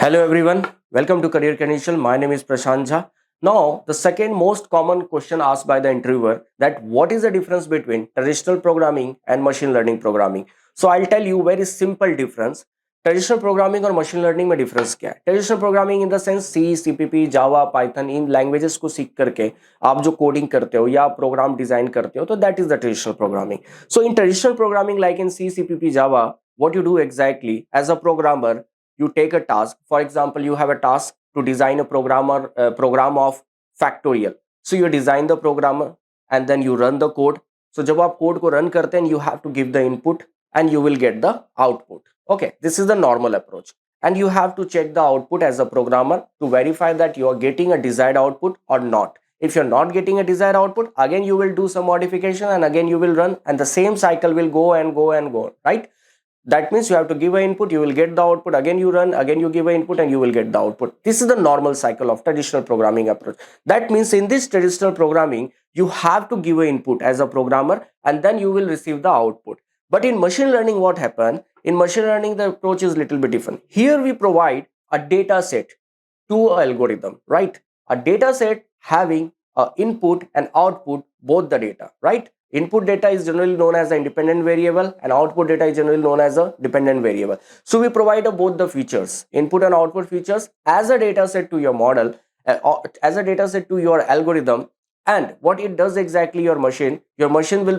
Hello everyone, welcome to Career Credential. My name is Prashant Jha. Now, the second most common question asked by the interviewer that what is the difference between traditional programming and machine learning programming? So I'll tell you very simple difference. Traditional programming और machine learning में difference क्या है? Traditional programming in the sense C, CPP, Java, Python इन languages को सीख करके आप जो कोडिंग करते हो या प्रोग्राम डिजाइन करते हो तो that is the traditional programming. So in traditional programming like in C, CPP, Java, what you do exactly as a programmer, you take a task. For example, you have a task to design a program of factorial. So you design the program and then you run the code. So जब आप code को run करते हैं, you have to give the input and you will get the output. Okay, this is the normal approach. And you have to check the output as a programmer to verify that you are getting a desired output or not. If you're not getting a desired output, again you will do some modification and again you will run, and the same cycle will go and go and go, right? That means you have to give an input, you will get the output, again you run, again you give an input and you will get the output. This is the normal cycle of traditional programming approach. That means in this traditional programming, you have to give an input as a programmer and then you will receive the output. But in machine learning, what happened? In machine learning, the approach is a little bit different. Here we provide a data set to an algorithm, right? A data set having a input and output, both the data, right? Input data is generally known as the independent variable and output data is generally known as a dependent variable. So we provide both the features, input and output features, as a data set to your model, as a data set to your algorithm. And what it does exactly, your machine will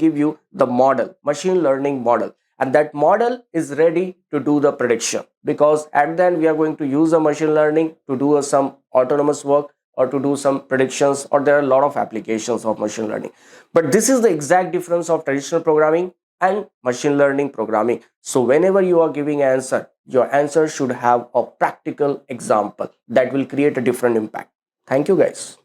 give you the model, machine learning model, and that model is ready to do the prediction, because at the end we are going to use a machine learning to do some autonomous work or to do some predictions, or there are a lot of applications of machine learning. But this is the exact difference of traditional programming and machine learning programming. So whenever you are giving an answer, your answer should have a practical example that will create a different impact. Thank you guys.